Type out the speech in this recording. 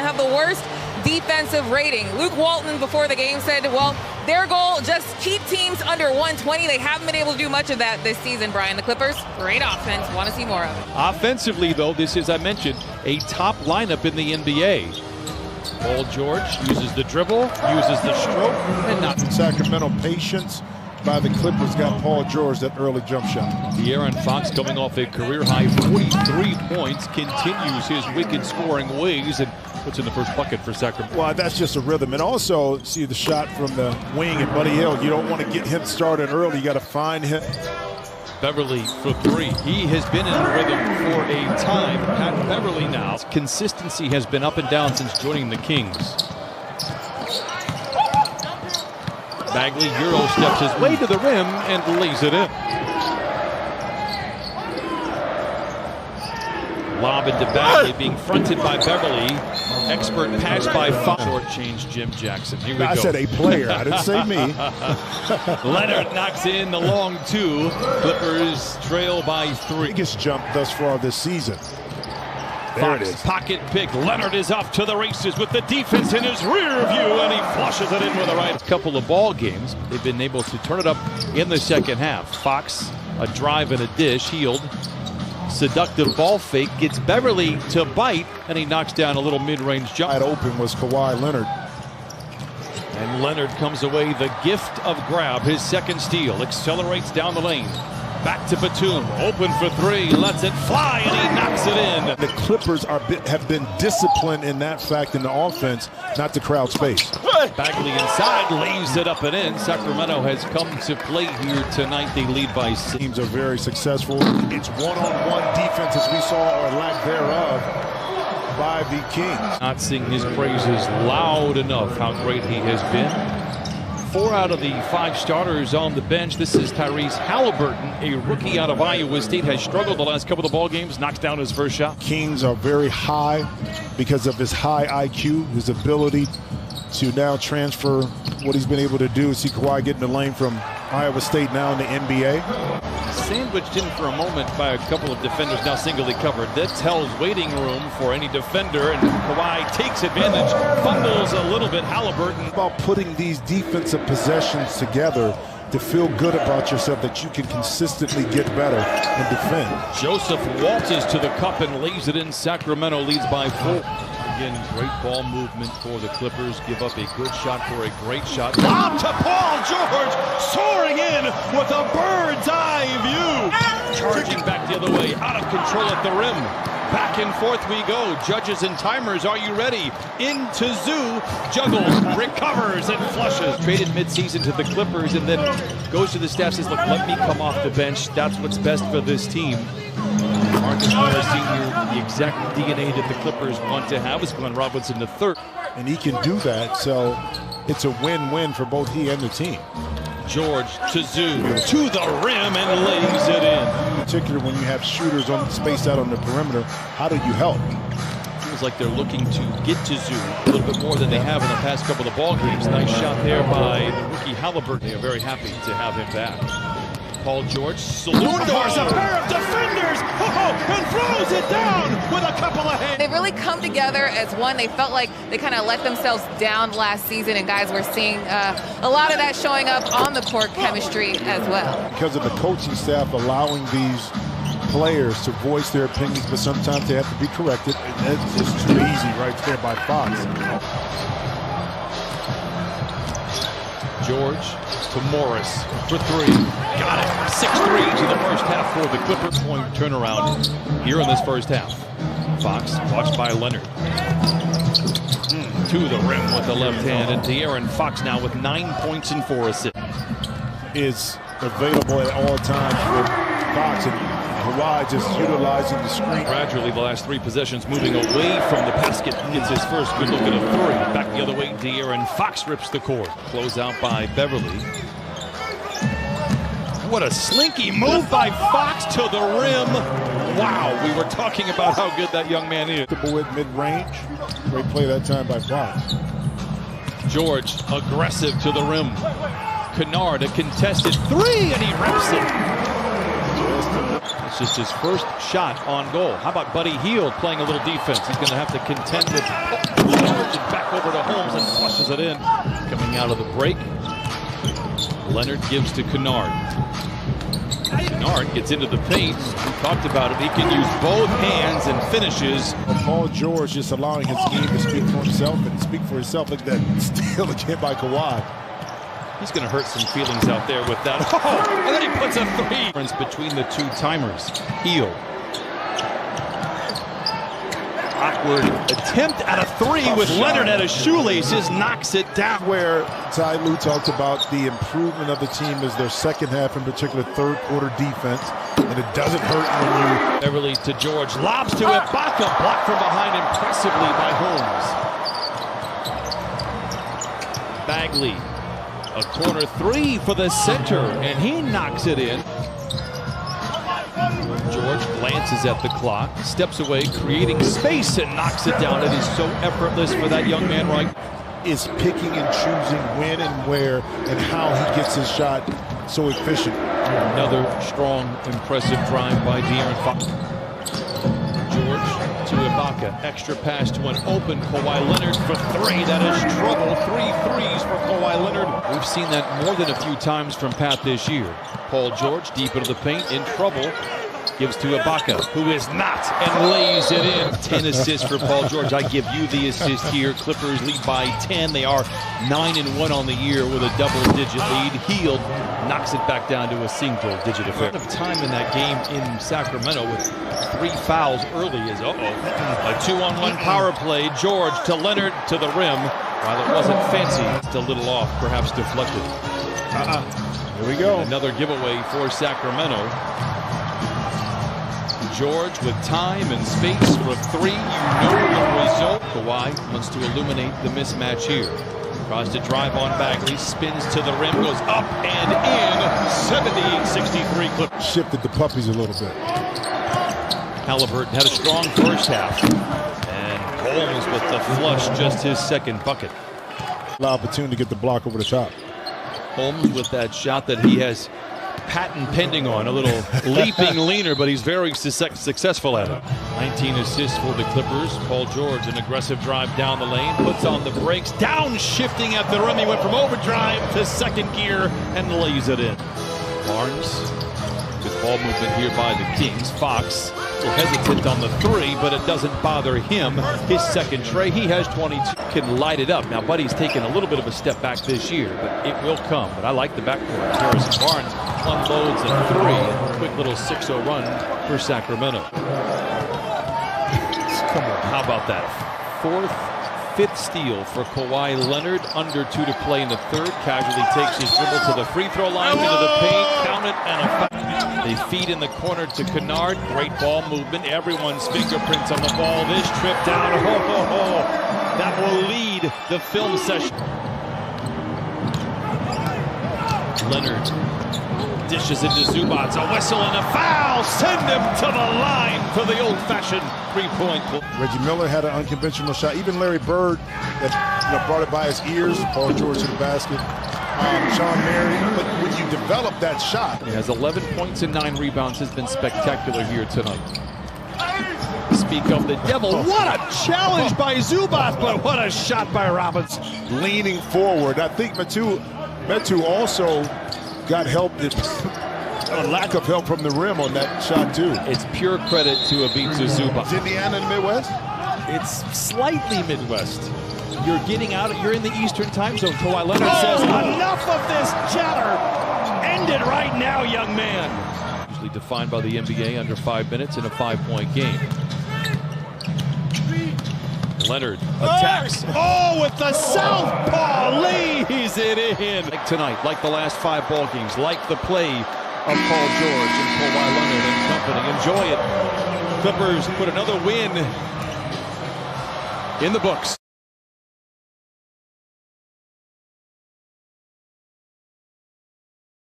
have the worst defensive rating. Luke Walton before the game said, well, their goal, just keep teams under 120. They haven't been able to do much of that this season, Brian. The Clippers, great offense. Want to see more of it. Offensively, though, this is, I mentioned, a top lineup in the NBA. Paul George uses the dribble, uses the stroke, and not. Sacramento patience by the Clippers got Paul George that early jump shot. De'Aaron Fox, coming off a career-high 43 points, continues his wicked scoring ways and puts in the first bucket for Sacramento. Well, that's just a rhythm. And also, see the shot from the wing and Buddy Hield. You don't want to get him started early. You got to find him. Beverly for three. He has been in a rhythm for a time. Pat Beverly now. Consistency has been up and down since joining the Kings. Bagley Euro steps his way to the rim and lays it in. Lob into Bagley, being fronted by Beverly. Expert pass by Fox. Short change Jim Jackson. Here we go. I said a player. I didn't say me. Leonard knocks in the long two. Clippers trail by three. Biggest jump thus far this season. There Fox, it is. pocket pick. Leonard is off to the races with the defense in his rear view, and he flushes it in with the right. Couple of ball games, they've been able to turn it up in the second half. Fox, a drive and a dish. Hield, seductive ball fake, gets Beverly to bite, and he knocks down a little mid-range jump. Wide open was Kawhi Leonard. And Leonard comes away the gift of grab. His second steal, accelerates down the lane. Back to Batum, open for three, lets it fly, and he knocks it in. The Clippers have been disciplined in that fact in the offense, not to crowd space. Bagley inside, lays it up and in. Sacramento has come to play here tonight. They lead by 6. Teams are very successful. It's one-on-one defense, as we saw, or lack thereof, by the Kings. Not sing his praises loud enough how great he has been. 4 out of the 5 starters on the bench. This is Tyrese Halliburton, a rookie out of Iowa State, has struggled the last couple of ball games, knocks down his first shot. Kings are very high because of his high IQ, his ability to now transfer what he's been able to do. See Kawhi get in the lane from Iowa State now in the NBA. Sandwiched in for a moment by a couple of defenders, now singly covered. That's hell's waiting room for any defender, and Kawhi takes advantage, fumbles a little bit. Halliburton. About putting these defensive possessions together to feel good about yourself, that you can consistently get better and defend. Joseph waltzes to the cup and lays it in. Sacramento leads by 4. Again, great ball movement for the Clippers. Give up a good shot for a great shot. Lob to Paul George, soaring in with a bird's eye view. Charging back the other way, out of control at the rim. Back and forth we go. Judges and timers, are you ready? Into Zoo, juggles, recovers, and flushes. Traded midseason to the Clippers and then goes to the staff, says, look, let me come off the bench. That's what's best for this team. Marcus Morris Sr., the exact DNA that the Clippers want to have, is Glenn Robinson III. And he can do that, so it's a win-win for both he and the team. George to Zoo, to the rim, and lays it in. In particular, when you have shooters on spaced out on the perimeter, how do you help? Feels like they're looking to get to Zoo a little bit more than they have in the past couple of ball games. Nice shot there by the rookie Halliburton. They are very happy to have him back. Paul George, saloon doors, a pair of defenders, and throws it down with a couple of hands. They've really come together as one. They felt like they kind of let themselves down last season, and guys, we're seeing a lot of that showing up on the court chemistry as well. Because of the coaching staff allowing these players to voice their opinions, but sometimes they have to be corrected. And that's just too easy right there by Fox. George to Morris for 3. Got it. 6-3 to the first half for the Clippers. Point turnaround here in this first half. Fox watched by Leonard. To the rim with the left hand. And De'Aaron Fox now with 9 points and 4 assists. Is available at all times for Fox, and Kawhi just utilizing the screen. Gradually, the last 3 possessions moving away from the basket. Gets his first good look at a 3. Back the other way, De'Aaron Fox rips the court. Close out by Beverly. What a slinky move by Fox to the rim. Wow, we were talking about how good that young man is. At mid-range. Great play that time by Fox. George, aggressive to the rim. Kennard, a contested 3, and he rips it. It's just his first shot on goal. How about Buddy Hield playing a little defense? He's going to have to contend with George and back over to Holmes and flushes it in. Coming out of the break, Leonard gives to Kennard. Kennard gets into the paint. We talked about it. He can use both hands and finishes. Paul George just allowing his game to speak for himself and speak for himself. Look at that steal again by Kawhi. He's going to hurt some feelings out there with that. Oh, and then he puts a three. Difference between the two timers. Hield. Awkward attempt at a three with Leonard at his shoelaces, knocks it down. Where Ty Lue talked about the improvement of the team is their second half, in particular third quarter defense, and it doesn't hurt when you... Beverly to George, lobs to Ibaka, blocked from behind impressively by Holmes. Bagley, a corner three for the center, and he knocks it in. George glances at the clock, steps away, creating space, and knocks it down. It is so effortless for that young man, right? Is picking and choosing when and where and how he gets his shot so efficient. Another strong, impressive drive by De'Aaron Fox. George to Ibaka, extra pass to an open Kawhi Leonard for three. That is trouble. 3 threes for Kawhi Leonard. We've seen that more than a few times from Pat this year. Paul George deep into the paint, in trouble. Gives to Ibaka, who is not, and lays it in. 10 assists for Paul George. I give you the assist here. Clippers lead by 10. They are 9-1 on the year with a double-digit lead. Hield knocks it back down to a single-digit affair. Of time in that game in Sacramento with 3 fouls early is a 2-on-1 power play. George to Leonard to the rim. While it wasn't fancy, it's a little off, perhaps deflected. Here we go. Another giveaway for Sacramento. George with time and space for three. You know the result. Kawhi wants to illuminate the mismatch here. Tries to drive on Bagley, spins to the rim, goes up and in. 78-63 Clippers. Shifted the puppies a little bit. Halliburton had a strong first half. And Holmes with the flush, just his second bucket. Opportunity to get the block over the top. Holmes with that shot that he has patent pending on, a little leaping leaner, but he's very successful at it. 19 assists for the Clippers. Paul George, an aggressive drive down the lane, puts on the brakes, downshifting at the rim. He went from overdrive to second gear and lays it in. Barnes, good ball movement here by the Kings. Fox, a little hesitant on the three, but it doesn't bother him. His second tray, he has 22, can light it up. Now, Buddy's taken a little bit of a step back this year, but it will come. But I like the backcourt. Harrison Barnes unloads a three, and a quick little 6-0 run for Sacramento. Come on, how about that? Fifth steal for Kawhi Leonard. Under 2 to play in the third. Casually takes his dribble to the free throw line, into the paint, count it, and a foul. They feed in the corner to Kennard. Great ball movement. Everyone's fingerprints on the ball. This trip down. That will lead the film session. Leonard dishes into Zubac. A whistle and a foul. Send him to the line for the old-fashioned three-point. Reggie Miller had an unconventional shot. Even Larry Bird that brought it by his ears. Paul George to the basket. Sean Mary. But when you develop that shot. He has 11 points and 9 rebounds. Has been spectacular here tonight. Speak of the devil. What a challenge by Zubac, but what a shot by Robinson. Leaning forward. I think Metu also got help, a lack of help from the rim on that shot too. It's pure credit to Ivica Zubac. Is Indiana in the Midwest? It's slightly Midwest. You're getting out, you're in the Eastern time zone. Kawhi Leonard says, enough of this chatter. End it right now, young man. Usually defined by the NBA under 5 minutes in a 5-point game. Leonard attacks. Oh, with the southpaw, lays it in. Like tonight, like the last 5 ball games, like the play of Paul George and Kawhi Leonard and company. Enjoy it. Clippers put another win in the books.